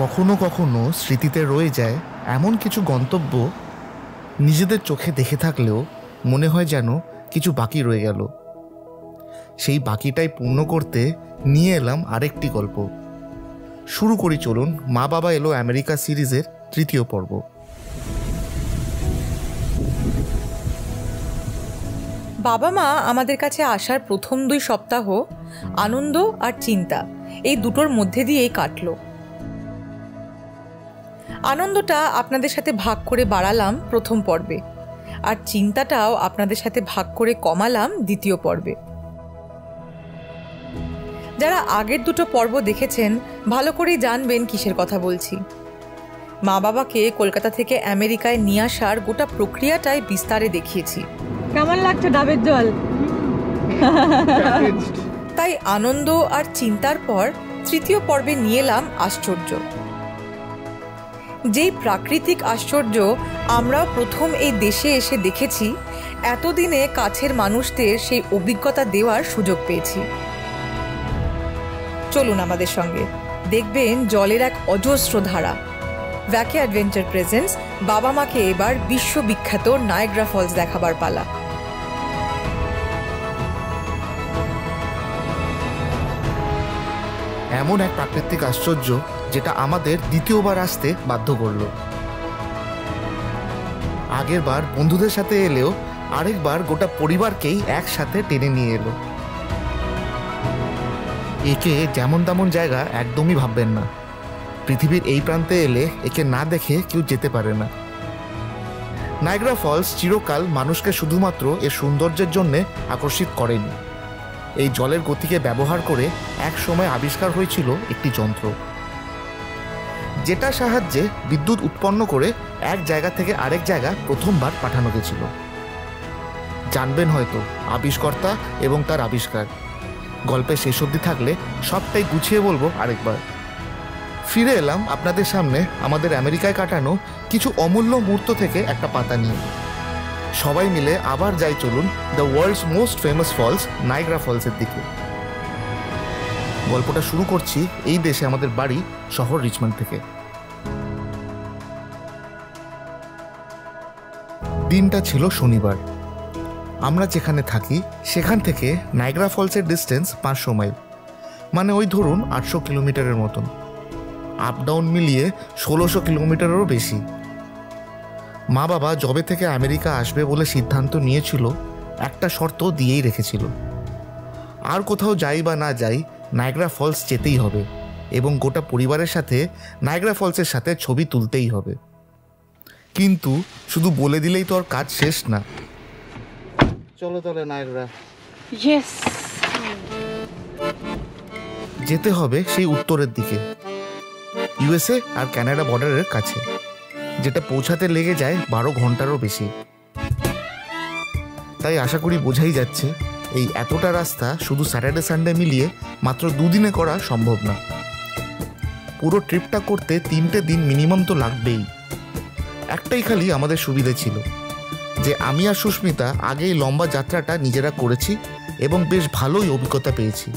কখনো কখনো স্মৃতিতে রয়ে যায় এমন কিছু গন্তব্য, নিজেদের চোখে দেখে থাকলেও মনে হয় যেন কিছু বাকি রয়ে গেল। সেই বাকিটাই পূর্ণ করতে নিয়ে এলাম আরেকটি গল্প। শুরু করি চলুন মা বাবা এলো আমেরিকা সিরিজের 3য় পর্ব। বাবা মা আমাদের কাছে আসার প্রথম 2 সপ্তাহ আনন্দ আর চিন্তা এই দুটোর মধ্যে দিয়েই কাটলো। আনন্দটা আপনাদের সাথে ভাগ করে বাড়ালাম প্রথম পর্বে, আর চিন্তাটাও আপনাদের সাথে ভাগ করে কমালাম 2য় পর্বে। যারা আগের 2টো পর্ব দেখেছেন ভালো করেই জানবেন কিসের কথা বলছি। মা বাবাকে কলকাতা থেকে আমেরিকায় নিয়ে আসার গোটা প্রক্রিয়াটাই বিস্তারে দেখিয়েছি। কেমন লাগছে ডাবের জল? তাই আনন্দ আর চিন্তার পর 3য় পর্বে নিয়ে এলাম আশ্চর্য। যেই প্রাকৃতিক আশ্চর্য আমরাও প্রথম এই দেশে এসে দেখেছি, এতদিনে কাছের মানুষদের সেই অভিজ্ঞতা দেওয়ার সুযোগ পেয়েছি। চলুন আমাদের সঙ্গে, দেখবেন জলের এক অজস্র ধারা। ভ্যাকে অ্যাডভেঞ্চার প্রেজেন্টস বাবা মাকে এবার বিশ্ববিখ্যাত নায়াগ্রা ফলস দেখাবার পালা। এমন এক প্রাকৃতিক আশ্চর্য যেটা আমাদের 2য়বার আসতে বাধ্য করল। আগের বার বন্ধুদের সাথে এলেও আরেকবার গোটা পরিবারকেই একসাথে টেনে নিয়ে এলো। একে যেমন তেমন জায়গা একদমই ভাববেন না। পৃথিবীর এই প্রান্তে এলে একে না দেখে কেউ যেতে পারে না। নায়াগ্রা ফলস চিরকাল মানুষকে শুধুমাত্র এর সৌন্দর্যের জন্যে আকর্ষিত করেনি। এই জলের গতিকে ব্যবহার করে এক সময় আবিষ্কার হয়েছিল একটি যন্ত্র, যেটার সাহায্যে বিদ্যুৎ উৎপন্ন করে এক জায়গা থেকে আরেক জায়গা প্রথমবার পাঠানো গেছিল। জানবেন হয়তো আবিষ্কর্তা এবং তার আবিষ্কার। গল্পে শেষ অবধি থাকলে সবটাই গুছিয়ে বলবো আরেকবার। ফিরে এলাম আপনাদের সামনে আমাদের আমেরিকায় কাটানো কিছু অমূল্য মুহূর্ত থেকে একটা পাতা নিয়ে। সবাই মিলে আবার যাই চলুন the world's most famous falls Niagara ফলসের দিকে। গল্পটা শুরু করছি এই দেশে আমাদের বাড়ি শহর রিচমন্ড থেকে। দিনটা ছিল শনিবার। আমরা যেখানে থাকি সেখান থেকে নায়াগ্রা ফলসের ডিস্টেন্স 500 মাইল, মানে ওই ধরুন 800 কিলোমিটারের মতন। আপ ডাউন মিলিয়ে 1600 কিলোমিটারেরও বেশি। মা বাবা যবে থেকে আমেরিকা আসবে বলে সিদ্ধান্ত নিয়েছিল, একটা শর্ত দিয়েই রেখেছিল, আর কোথাও যাই বা না যাই নায়াগ্রা ফলস যেতেই হবে এবং গোটা পরিবারের সাথে নায়াগ্রা ফলসের সাথে ছবি তুলতেই হবে। কিন্তু শুধু বলে দিলেই তো আর কাজ শেষ না। চলো চলে নায়াগ্রা। ইয়েস, যেতে হবে সেই উত্তরের দিকে, ইউএসএ আর কানাডা বর্ডারের কাছে, যেটা পৌঁছাতে লেগে যায় 12 ঘন্টারও বেশি। তাই আশা করি বোঝাই যাচ্ছে এই এতটা রাস্তা শুধু স্যাটারডে সানডে মিলিয়ে মাত্র 2 দিনে করা সম্ভব না। পুরো ট্রিপটা করতে 3টে দিন মিনিমাম তো লাগবেই। একটাই খালি আমাদের সুবিধে ছিল যে আমি আর সুস্মিতা আগেই লম্বা যাত্রাটা নিজেরা করেছি এবং বেশ ভালোই অভিজ্ঞতা পেয়েছি।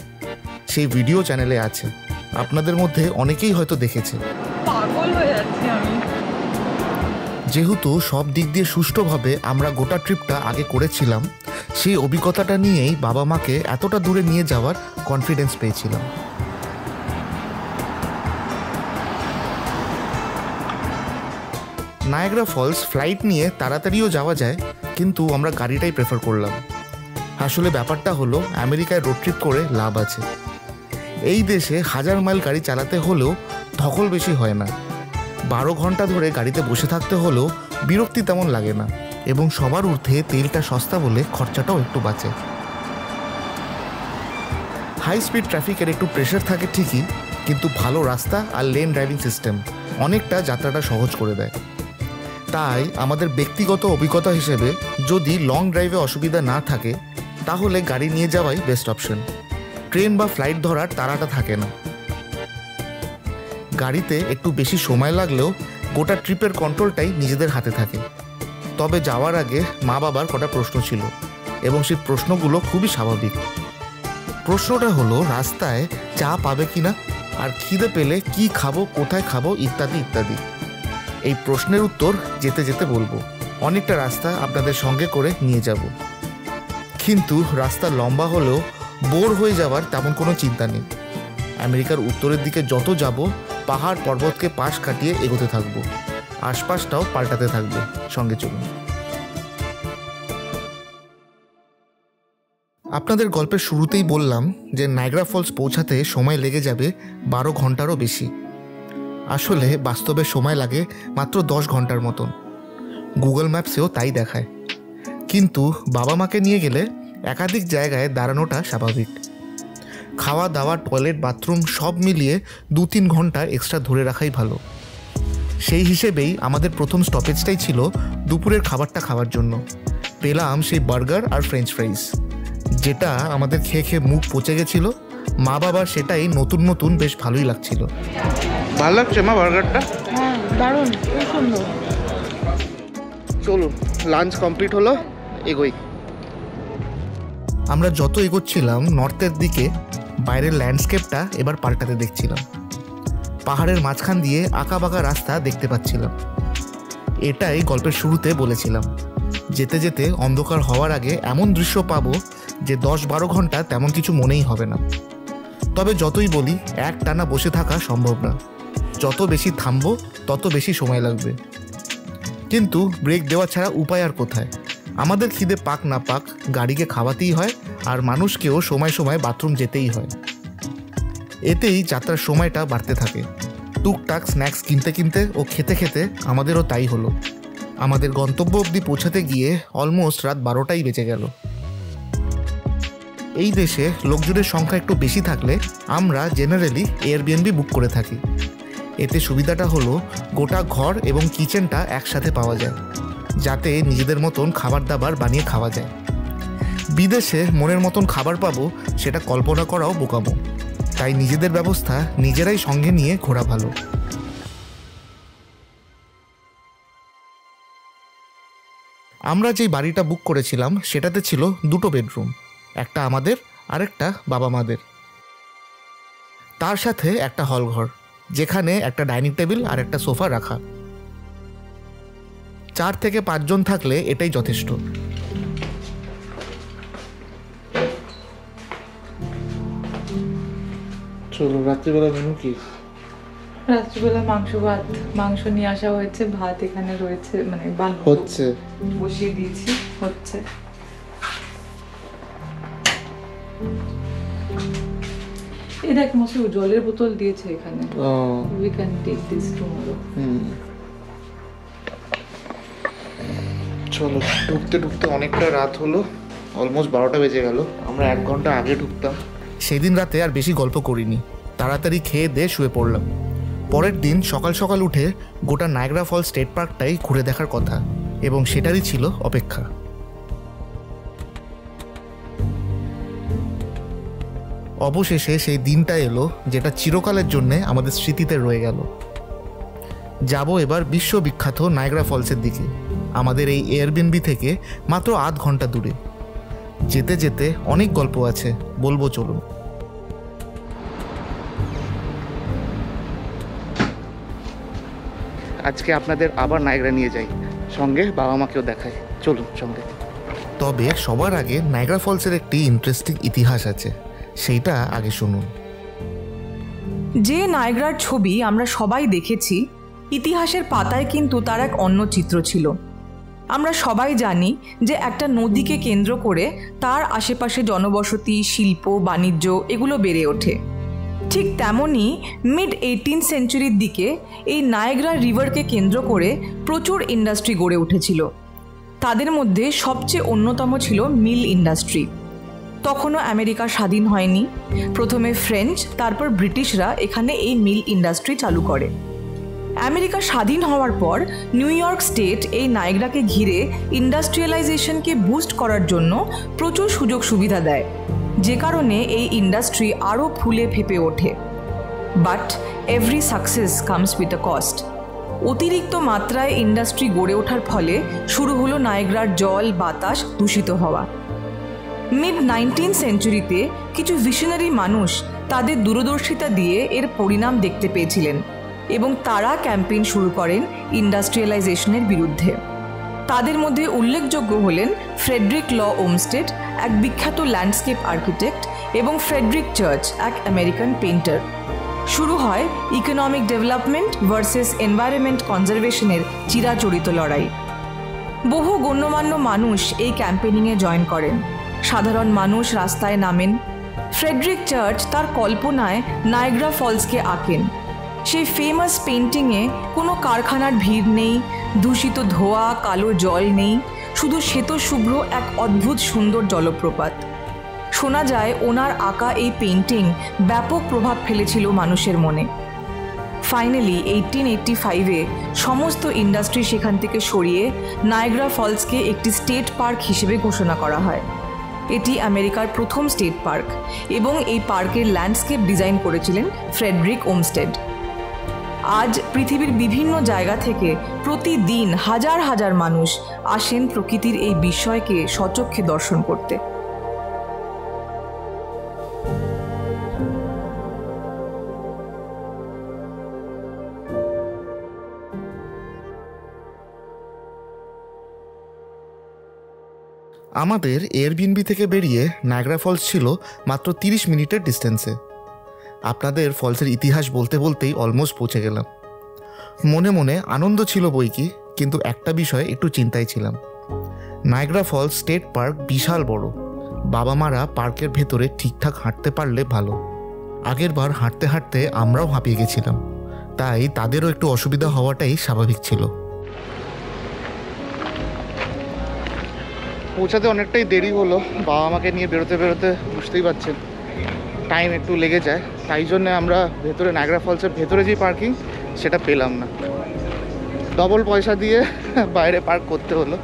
সেই ভিডিও চ্যানেলে আছে, আপনাদের মধ্যে অনেকেই হয়তো দেখেছে। পাগল হয়ে যাচ্ছি আমি। যেহেতু সব দিক দিয়ে সুষ্ঠুভাবে আমরা গোটা ট্রিপটা আগে করেছিলাম, সেই অভিজ্ঞতাটা নিয়েই বাবা মাকে এতটা দূরে নিয়ে যাওয়ার কনফিডেন্স পেয়েছিলাম। নায়াগ্রা ফলস ফ্লাইট নিয়ে তাড়াতাড়িও যাওয়া যায়, কিন্তু আমরা গাড়িটাই প্রেফার করলাম। আসলে ব্যাপারটা হলো আমেরিকায় রোড ট্রিপ করে লাভ আছে। এই দেশে 1000 মাইল গাড়ি চালাতে হলেও ধকল বেশি হয় না। 12 ঘন্টা ধরে গাড়িতে বসে থাকতে হলেও বিরক্তি তেমন লাগে না, এবং সবার ঊর্ধ্বে তেলটা সস্তা বলে খরচাটাও একটু বাঁচে। হাই স্পিড ট্রাফিকের একটু প্রেশার থাকে ঠিকই, কিন্তু ভালো রাস্তা আর লেন ড্রাইভিং সিস্টেম অনেকটা যাত্রাটা সহজ করে দেয়। তাই আমাদের ব্যক্তিগত অভিজ্ঞতা হিসেবে যদি লং ড্রাইভে অসুবিধা না থাকে তাহলে গাড়ি নিয়ে যাওয়াই বেস্ট অপশন। ট্রেন বা ফ্লাইট ধরার তাড়াটা থাকে না। গাড়িতে একটু বেশি সময় লাগলেও গোটা ট্রিপের কন্ট্রোলটাই নিজেদের হাতে থাকে। তবে যাওয়ার আগে মা বাবার কটা প্রশ্ন ছিল, এবং সেই প্রশ্নগুলো খুবই স্বাভাবিক। প্রশ্নটা হলো রাস্তায় চা পাবে কিনা, আর খিদে পেলে কি খাবো, কোথায় খাবো, ইত্যাদি ইত্যাদি। এই প্রশ্নের উত্তর যেতে যেতে বলবো। অনেকটা রাস্তা আপনাদের সঙ্গে করে নিয়ে যাব, কিন্তু রাস্তা লম্বা হলেও বোর হয়ে যাওয়ার তেমন কোনো চিন্তা নেই। আমেরিকার উত্তরের দিকে যত যাব পাহাড় পর্বতকে পাশ কাটিয়ে এগোতে থাকবো, আশপাশটাও পাল্টাতে থাকবে। সঙ্গে চলুন। আপনাদের গল্পের শুরুতেই বললাম যে নায়াগ্রা ফলস পৌঁছাতে সময় লেগে যাবে 12 ঘন্টারও বেশি। আসলে বাস্তবে সময় লাগে মাত্র 10 ঘন্টার মতন। গুগল ম্যাপসেও তাই দেখায়। কিন্তু বাবা মাকে নিয়ে গেলে একাধিক জায়গায় দাঁড়ানোটা স্বাভাবিক। খাওয়া দাওয়া, টয়লেট, বাথরুম সব মিলিয়ে 2-3 ঘন্টা এক্সট্রা ধরে রাখাই ভালো। সেই হিসেবেই আমাদের প্রথম স্টপেজটাই ছিল দুপুরের খাবারটা খাওয়ার জন্য। পেলাম সেই বার্গার আর ফ্রেঞ্চ ফ্রাইস, যেটা আমাদের খেয়ে খেয়ে মুখ পচে গেছিল। মা বাবার সেটাই নতুন নতুন বেশ ভালোই লাগছিল। ভালো লাগছে মা বার্গারটা? হ্যাঁ, দারুণ, খুব সুন্দর। চলুন, লাঞ্চ কমপ্লিট হলো, এগোই। আমরা যত এগোচ্ছিলাম নর্থের দিকে বাইরের ল্যান্ডস্কেপটা এবার পাল্টাতে দেখছিলাম। পাহাড়ের মাঝখান দিয়ে আঁকা বাঁকা রাস্তা দেখতে পাচ্ছিলাম। এটাই গল্পের শুরুতে বলেছিলাম, যেতে যেতে অন্ধকার হওয়ার আগে এমন দৃশ্য পাবো যে 10-12 ঘন্টা তেমন কিছু মনেই হবে না। তবে যতই বলি এক টানা বসে থাকা সম্ভব না। যত বেশি থামবো তত বেশি সময় লাগবে। কিন্তু ব্রেক দেওয়া ছাড়া উপায় আর কোথায়? আমাদের খিদে পাক না পাক গাড়িকে খাওয়াতেই হয়, আর মানুষকেও সময় সময় বাথরুম যেতেই হয়। এতেই যাত্রার সময়টা বাড়তে থাকে। টুকটাক স্ন্যাক্স কিনতে কিনতে ও খেতে খেতে আমাদেরও তাই হলো। আমাদের গন্তব্য অবধি পৌঁছাতে গিয়ে অলমোস্ট রাত 12টাই বেজে গেল। এই দেশে লোকজনের সংখ্যা একটু বেশি থাকলে আমরা জেনারেলি এয়ারবিএনবি বুক করে থাকি। এতে সুবিধাটা হলো গোটা ঘর এবং কিচেনটা একসাথে পাওয়া যায়, যাতে নিজেদের মতন খাবার দাবার বানিয়ে খাওয়া যায়। বিদেশে মনের মতন খাবার পাবো সেটা কল্পনা করাও বোকামো। তাই নিজেদের ব্যবস্থা নিজেরাই সঙ্গে নিয়ে ঘোরা ভালো। আমরা যেই বাড়িটা বুক করেছিলাম সেটাতে ছিল 2টো বেডরুম, একটা আমাদের আর একটা বাবা মাদের। তার সাথে একটা হল ঘর, যেখানে একটা ডাইনিং টেবিল আর একটা সোফা রাখা। 4 থেকে 5 জন থাকলে এটাই যথেষ্ট। চলো, রাত্রিবেলা মেনু কি? রাত্রিবেলা মাংস ভাত, মাংস নিয়ে আসা হয়েছে, ভাত এখানে রয়েছে, মানে হচ্ছে, বসিয়ে দিয়েছি, হচ্ছে। এই দেখ মশু, জলের বোতল দিয়েছে এখানে। We can take this tomorrow. চলো, ঢুকতে ঢুকতে অনেকটা রাত হলো, অলমোস্ট 12টা বেজে গেল। আমরা 1 ঘন্টা আগে ঢুকতাম। সেদিন রাতে আর বেশি গল্প করিনি, তাড়াতাড়ি খেয়ে দিয়ে শুয়ে পড়লাম। পরের দিন সকাল সকাল উঠে গোটা নায়াগ্রা ফলস স্টেট পার্কটাই ঘুরে দেখার কথা, এবং সেটারই ছিল অপেক্ষা। অবশেষে সেই দিনটা এলো যেটা চিরকালের জন্য আমাদের স্মৃতিতে রয়ে গেল। যাব এবার বিশ্ববিখ্যাত নায়াগ্রা ফলসের দিকে, আমাদের এই এয়ারবিএনবি থেকে মাত্র 8 ঘন্টা দূরে। যেতে যেতে অনেক গল্প আছে, বলবো, চলুন। আজকে আপনাদের আবার নায়াগ্রা নিয়ে যাই, সঙ্গে বাবা মাকেও দেখাই। চলুন সঙ্গে। তবে সবার আগে নায়াগ্রা ফলসের একটি ইন্টারেস্টিং ইতিহাস আছে, সেইটা আগে শুনুন। যে নায়াগ্রার ছবি আমরা সবাই দেখেছি, ইতিহাসের পাতায় কিন্তু তার এক অন্য চিত্র ছিল। আমরা সবাই জানি যে একটা নদীকে কেন্দ্র করে তার আশেপাশে জনবসতি, শিল্প, বাণিজ্য এগুলো বেড়ে ওঠে। ঠিক তেমনই মিড 18th সেঞ্চুরির দিকে এই নায়াগ্রা রিভারকে কেন্দ্র করে প্রচুর ইন্ডাস্ট্রি গড়ে উঠেছিল। তাদের মধ্যে সবচেয়ে অন্যতম ছিল মিল ইন্ডাস্ট্রি। তখনও আমেরিকা স্বাধীন হয়নি। প্রথমে ফ্রেঞ্চ, তারপর ব্রিটিশরা এখানে এই মিল ইন্ডাস্ট্রি চালু করে। আমেরিকা স্বাধীন হওয়ার পর নিউ ইয়র্ক স্টেট এই নায়াগ্রাকে ঘিরে ইন্ডাস্ট্রিয়ালাইজেশনকে বুস্ট করার জন্য প্রচুর সুযোগ সুবিধা দেয়, যে কারণে এই ইন্ডাস্ট্রি আরও ফুলে ফেঁপে ওঠে। But every success comes with a cost. অতিরিক্ত মাত্রায় ইন্ডাস্ট্রি গড়ে ওঠার ফলে শুরু হলো নায়াগ্রার জল, বাতাস দূষিত হওয়া। মিড 19th সেঞ্চুরিতে কিছু ভিশনারি মানুষ তাদের দূরদর্শিতা দিয়ে এর পরিণাম দেখতে পেয়েছিলেন এবং তারা ক্যাম্পেইন শুরু করেন ইন্ডাস্ট্রিয়ালাইজেশনের বিরুদ্ধে। তাদের মধ্যে উল্লেখযোগ্য হলেন ফ্রেডরিক ল ওমস্টেড, এক বিখ্যাত ল্যান্ডস্কেপ আর্কিটেক্ট, এবং ফ্রেডরিক চার্চ, এক আমেরিকান পেইন্টার। শুরু হয় ইকোনমিক ডেভেলপমেন্ট ভার্সেস এনভায়রনমেন্ট কনজারভেশনের চিরাচরিত লড়াই। বহু গণ্যমান্য মানুষ এই ক্যাম্পেইনিংয়ে জয়েন করেন। সাধারণ মানুষ রাস্তায় নামেন। ফ্রেডরিক চার্চ তার কল্পনায় নায়াগ্রা ফলসকে আঁকেন। সেই ফেমাস পেইন্টিংয়ে কোনো কারখানার ভিড় নেই, দূষিত ধোয়া, কালো জল নেই, শুধু শ্বেতশুভ্র এক অদ্ভুত সুন্দর জলপ্রপাত। শোনা যায় ওনার আঁকা এই পেইন্টিং ব্যাপক প্রভাব ফেলেছিল মানুষের মনে। ফাইনালি 1885-এ সমস্ত ইন্ডাস্ট্রি সেখান থেকে সরিয়ে নায়াগ্রা ফলসকে একটি স্টেট পার্ক হিসেবে ঘোষণা করা হয়। এটি আমেরিকার প্রথম স্টেট পার্ক এবং এই পার্কের ল্যান্ডস্কেপ ডিজাইন করেছিলেন ফ্রেডরিক ওমস্টেড। আজ পৃথিবীর বিভিন্ন জায়গা থেকে প্রতিদিন হাজার হাজার মানুষ আসেন প্রকৃতির এই বিস্ময়কে স্বচক্ষে দর্শন করতে। আমাদের এয়ারবিএনবি থেকে বেরিয়ে নায়াগ্রা ফলস ছিল মাত্র 30 মিনিটের ডিস্টেন্সে। আপনাদের ফলসের ইতিহাস বলতে বলতেই অলমোস্ট পৌঁছে গেলাম। মনে মনে আনন্দ ছিল বইকি, কিন্তু একটা বিষয়ে একটু চিন্তায় ছিলাম। নায়াগ্রা ফলস স্টেট পার্ক বিশাল বড়। বাবা মারা পার্কের ভেতরে ঠিকঠাক হাঁটতে পারলে ভালো। আগের বার হাঁটতে হাঁটতে আমরাও হাঁপিয়ে গেছিলাম, তাই তাদেরও একটু অসুবিধা হওয়াটাই স্বাভাবিক ছিল। পৌঁছাতে অনেকটাই দেরি হলো। বাবা মাকে নিয়ে বেরোতে বেরোতে বুঝতেই পারছেন টাইম একটু লেগে যায়। তাই জন্যে আমরা ভেতরে নায়াগ্রা ফলসের ভেতরে যে পার্কিং সেটা পেলাম না, ডবল পয়সা দিয়ে বাইরে পার্ক করতে হলো।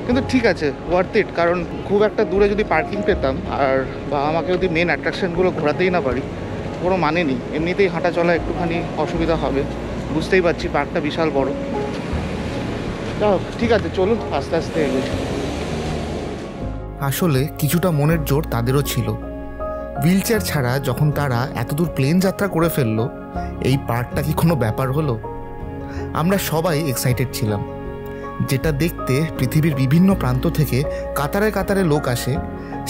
কিন্তু ঠিক আছে, ওয়ার্থ ইট, কারণ খুব একটা দূরে যদি পার্কিং পেতাম আর বাবা মাকে যদি মেন অ্যাট্রাকশনগুলো ঘোরাতেই না পারি, কোনো মানে নেই। এমনিতেই হাঁটা চলা একটুখানি অসুবিধা হবে, বুঝতেই পারছি পার্কটা বিশাল বড়। যাও, ঠিক আছে, চলুন আস্তে আস্তে এগোই। আসলে কিছুটা মনের জোর তাদেরও ছিল। হুইল চেয়ার ছাড়া যখন তারা এতদূর প্লেন যাত্রা করে ফেললো, এই পার্কটা কি কোনো ব্যাপার হলো? আমরা সবাই এক্সাইটেড ছিলাম। যেটা দেখতে পৃথিবীর বিভিন্ন প্রান্ত থেকে কাতারে কাতারে লোক আসে,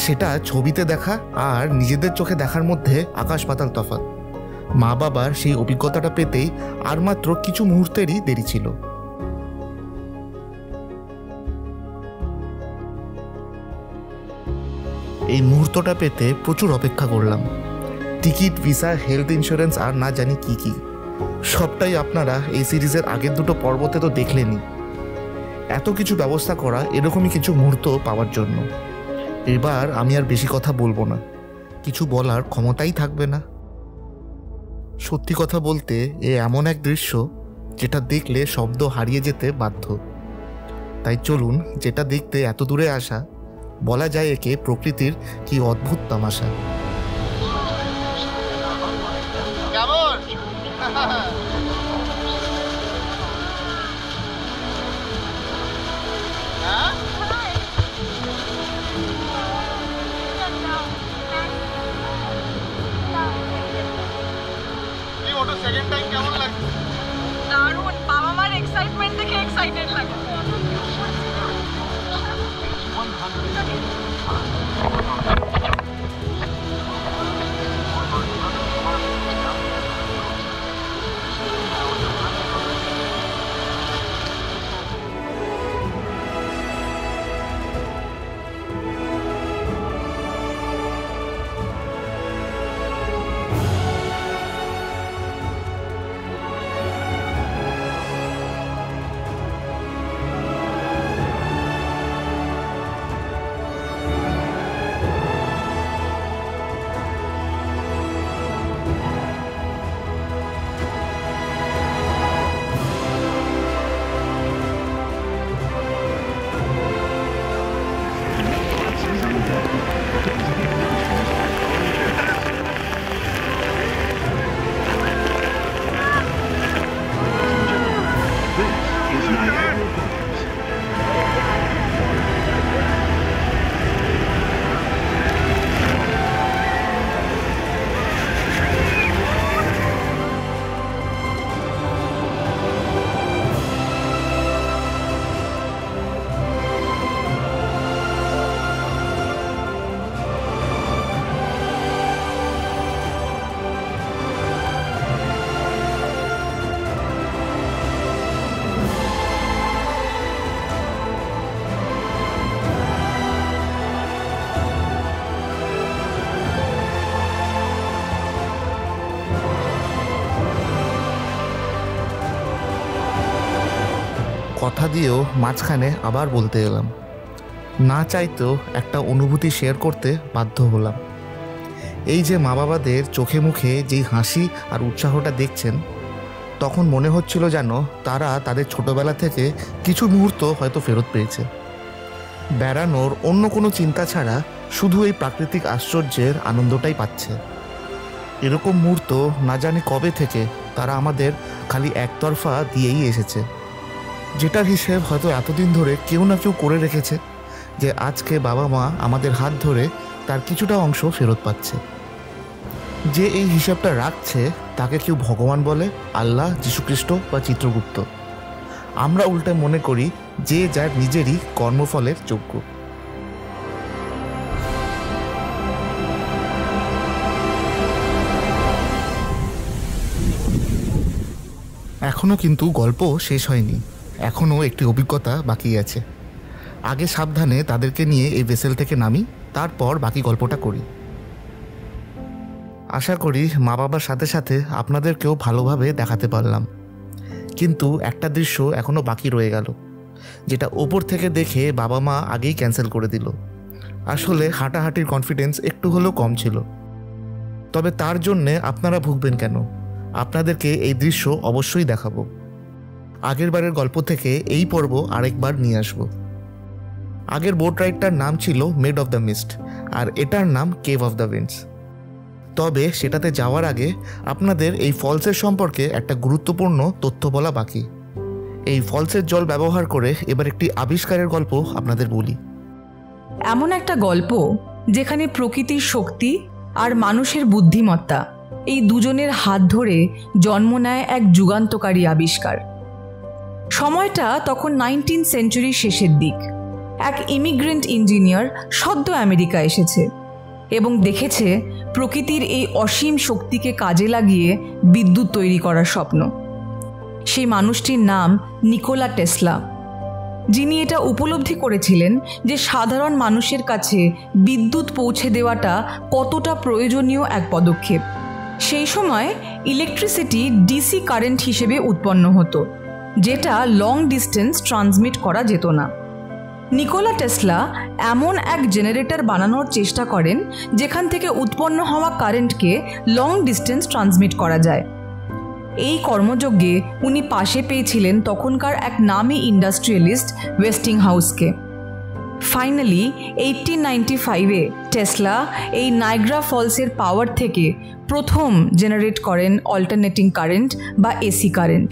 সেটা ছবিতে দেখা আর নিজেদের চোখে দেখার মধ্যে আকাশ পাতাল তফাৎ। মা বাবার সেই অভিজ্ঞতাটা পেতেই আর মাত্র কিছু মুহূর্তেরই দেরি ছিল। এই মুহূর্তটা পেতে প্রচুর অপেক্ষা করলাম। টিকিট, ভিসা, হেলথ ইন্স্যুরেন্স আর না জানি কি কি, সবটাই আপনারা এই সিরিজের আগের দুটো পর্বতে তো দেখলেনই। এত কিছু ব্যবস্থা করা এরকমই কিছু মুহূর্ত পাওয়ার জন্য। এবার আমি আর বেশি কথা বলবো না, কিছু বলার ক্ষমতাই থাকবে না। সত্যি কথা বলতে এ এমন এক দৃশ্য যেটা দেখলে শব্দ হারিয়ে যেতে বাধ্য। তাই চলুন, যেটা দেখতে এত দূরে আসা, বলা যায় একে প্রকৃতির কি অদ্ভুত তামাশা। সেকেন্ড টাইম কেমন লাগছে? দারুণ, বাবা মার এক্সাইটমেন্ট দেখে এক্সাইটেড লাগছে। কথা দিয়েও মাঝখানে আবার বলতে এলাম। না চাইতেও একটা অনুভূতি শেয়ার করতে বাধ্য হলাম। এই যে মা বাবাদের চোখে মুখে যেই হাসি আর উৎসাহটা দেখছেন, তখন মনে হচ্ছিল যেন তারা তাদের ছোটবেলা থেকে কিছু মুহূর্ত হয়তো ফেরত পেয়েছে। বেড়ানোর অন্য কোনো চিন্তা ছাড়া শুধু এই প্রাকৃতিক আশ্চর্যের আনন্দটাই পাচ্ছে। এরকম মুহূর্ত না জানি কবে থেকে তারা আমাদের খালি একতরফা দিয়েই এসেছে, যেটার হিসেব হয়তো এতদিন ধরে কেউ না কেউ করে রেখেছে, যে আজকে বাবা মা আমাদের হাত ধরে তার কিছুটা অংশ ফেরত পাচ্ছে। যে এই হিসাবটা রাখছে তাকে কেউ ভগবান বলে, আল্লাহ, যীশুখ্রিস্ট বা চিত্রগুপ্ত। আমরা উল্টে মনে করি যে যার নিজেরই কর্মফলের যোগ্য। এখনও কিন্তু গল্প শেষ হয়নি, এখনও একটি অভিজ্ঞতা বাকি আছে। আগে সাবধানে তাদেরকে নিয়ে এই ভেসেল থেকে নামি, তারপর বাকি গল্পটা করি। আশা করি মা বাবার সাথে সাথে আপনাদেরকেও ভালোভাবে দেখাতে পারলাম। কিন্তু একটা দৃশ্য এখনও বাকি রয়ে গেল, যেটা ওপর থেকে দেখে বাবা মা আগেই ক্যান্সেল করে দিল। আসলে হাঁটাহাঁটির কনফিডেন্স একটু হলেও কম ছিল। তবে তার জন্যে আপনারা ভুগবেন কেন? আপনাদেরকে এই দৃশ্য অবশ্যই দেখাবো। আগের বারের গল্প থেকে এই পর্ব আরেকবার নিয়ে আসবো। আগের বোট রাইডটার নাম ছিল মেড অফ দ্য মিস্ট, আর এটার নাম কেভ অফ দ্য উইন্ডস। তবে সেটাতে যাওয়ার আগে আপনাদের এই ফলসের সম্পর্কে একটা গুরুত্বপূর্ণ তথ্য বলা বাকি। এই ফলসের জল ব্যবহার করে এবার একটি আবিষ্কারের গল্প আপনাদের বলি। এমন একটা গল্প যেখানে প্রকৃতির শক্তি আর মানুষের বুদ্ধিমত্তা এই দুজনের হাত ধরে জন্ম নেয় এক যুগান্তকারী আবিষ্কার। সময়টা তখন 19th সেঞ্চুরির শেষের দিক। এক ইমিগ্রেন্ট ইঞ্জিনিয়ার সদ্য আমেরিকা এসেছে এবং দেখেছে প্রকৃতির এই অসীম শক্তিকে কাজে লাগিয়ে বিদ্যুৎ তৈরি করার স্বপ্ন। সেই মানুষটির নাম নিকোলা টেসলা, যিনি এটা উপলব্ধি করেছিলেন যে সাধারণ মানুষের কাছে বিদ্যুৎ পৌঁছে দেওয়াটা কতটা প্রয়োজনীয় এক পদক্ষেপ। সেই সময় ইলেকট্রিসিটি ডিসি কারেন্ট হিসেবে উৎপন্ন হতো, যেটা লং ডিস্টেন্স ট্রান্সমিট করা যেত না। নিকোলা টেসলা এমন এক জেনারেটর বানানোর চেষ্টা করেন যেখান থেকে উৎপন্ন হওয়া কারেন্টকে লং ডিস্টেন্স ট্রান্সমিট করা যায়। এই কর্মযজ্ঞে উনি পাশে পেয়েছিলেন তখনকার এক নামী ইন্ডাস্ট্রিয়ালিস্ট ওয়েস্টিংহাউসকে। ফাইনালি 1895-এ টেসলা এই নায়াগ্রা ফলসের পাওয়ার থেকে প্রথম জেনারেট করেন অল্টারনেটিং কারেন্ট বা এসি কারেন্ট।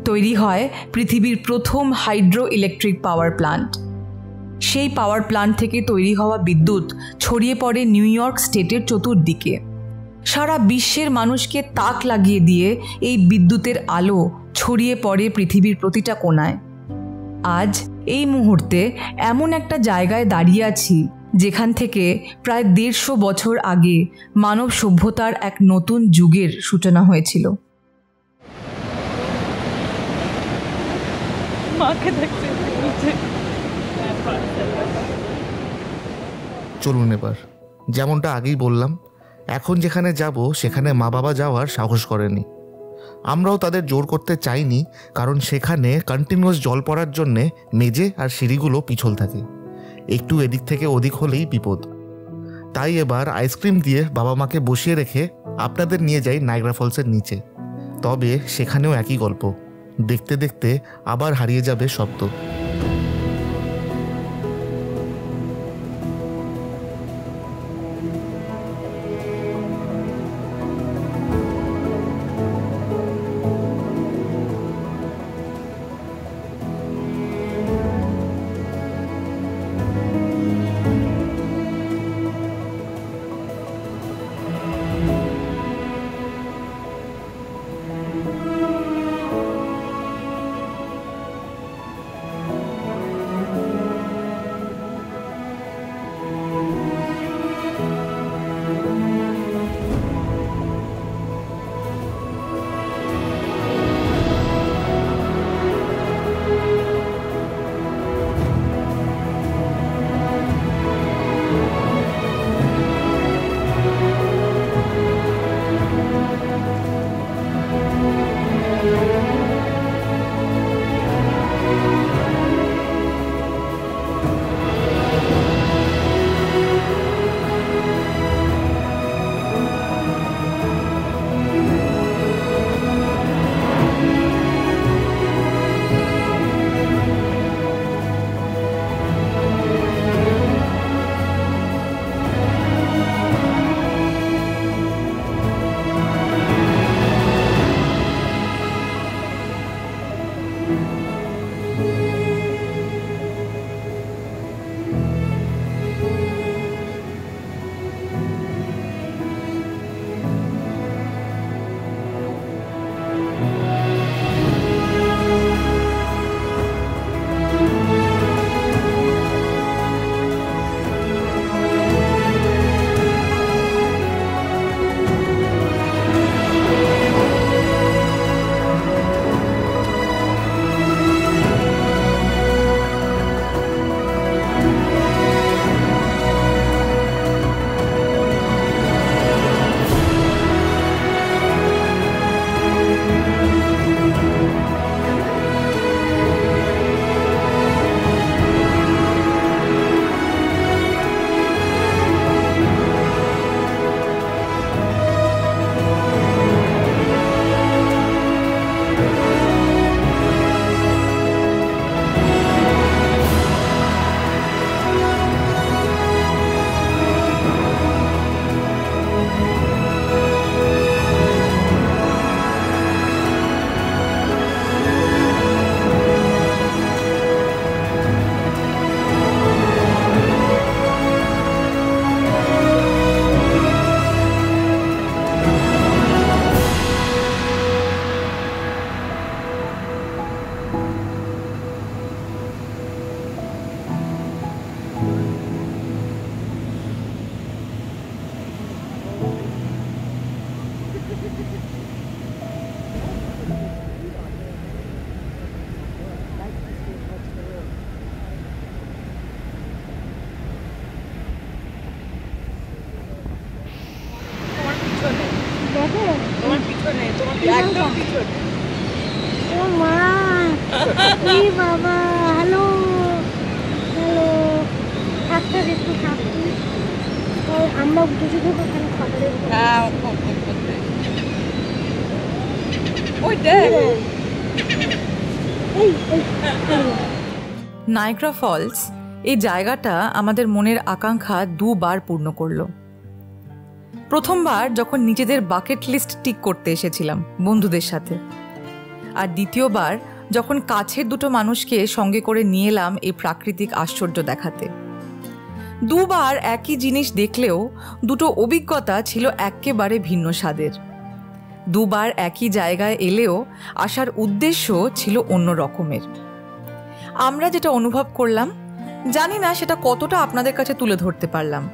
তৈরি হয় পৃথিবীর প্রথম হাইড্রো ইলেকট্রিক পাওয়ার প্ল্যান্ট। সেই পাওয়ার প্ল্যান্ট থেকে তৈরি হওয়া বিদ্যুৎ ছড়িয়ে পড়ে নিউ ইয়র্ক স্টেটের চতুর্দিকে। সারা বিশ্বের মানুষকে তাক লাগিয়ে দিয়ে এই বিদ্যুতের আলো ছড়িয়ে পড়ে পৃথিবীর প্রতিটা কোণায়। আজ এই মুহূর্তে এমন একটা জায়গায় দাঁড়িয়ে আছি যেখান থেকে প্রায় 150 বছর আগে মানব সভ্যতার এক নতুন যুগের সূচনা হয়েছিল। চলুন এবার, যেমনটা আগেই বললাম, এখন যেখানে যাব সেখানে মা বাবা যাওয়ার সাহস করেনি। আমরাও তাদের জোর করতে চাইনি, কারণ সেখানে কন্টিনিউয়াস জল পড়ার জন্যে মেঝে আর সিঁড়িগুলো পিছল থাকে, একটু এদিক থেকে ওদিক হলেই বিপদ। তাই এবার আইসক্রিম দিয়ে বাবা মাকে বসিয়ে রেখে আপনাদের নিয়ে যাই নায়াগ্রা ফলসের নিচে। তবে সেখানেও একই গল্প, দেখতে দেখতে আবার হারিয়ে যাবে শব্দ। তোমার পিছনে, তোমার একদম পিছনে। ও মা, এই বাবা, হ্যালো হ্যালো, থাকতে একটু থাকতে, আমরা দুজনে ওখানে খাবারের হ্যাঁ, ওই দেখ। এই এই নায়াগ্রা ফলস এই জায়গাটা আমাদের মনের আকাঙ্ক্ষা দুবার পূর্ণ করলো। প্রথমবার যখন নিজেদের বাকেট লিস্ট টিক করতে এসেছিলাম বন্ধুদের সাথে, আর দ্বিতীয়বার যখন কাছের দুটো মানুষকে সঙ্গে করে নিয়ে এলাম এই প্রাকৃতিক আশ্চর্য দেখাতে। দুবার একই জিনিস দেখলেও দুটো অভিজ্ঞতা ছিল একেবারে ভিন্ন স্বাদের। দুবার একই জায়গায় এলেও আসার উদ্দেশ্য ছিল অন্য রকমের। আমরা যেটা অনুভব করলাম, জানি না সেটা কতটা আপনাদের কাছে তুলে ধরতে পারলাম।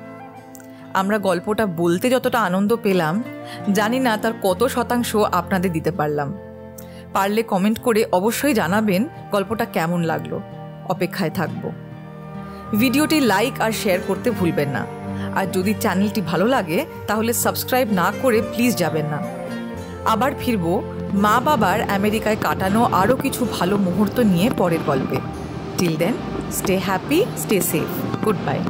আমরা গল্পটা বলতে যতটা আনন্দ পেলাম, জানি না তার কত শতাংশ আপনাদের দিতে পারলাম। পারলে কমেন্ট করে অবশ্যই জানাবেন গল্পটা কেমন লাগলো। অপেক্ষায় থাকবো। ভিডিওটি লাইক আর শেয়ার করতে ভুলবেন না। আর যদি চ্যানেলটি ভালো লাগে তাহলে সাবস্ক্রাইব না করে প্লিজ যাবেন না। আবার ফিরবো মা বাবার আমেরিকায় কাটানো আরও কিছু ভালো মুহূর্ত নিয়ে পরের গল্পে। Till then, stay happy, stay safe, goodbye.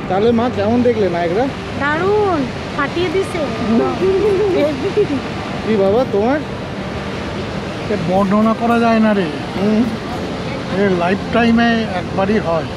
তাহলে মা কেমন দেখলে নায়গ্রা? দারুণ, ফাটিয়ে দিছে। কি বাবা তোমার? বর্ণনা করা যায় না রে, লাইফ টাইমে একবারই হয়।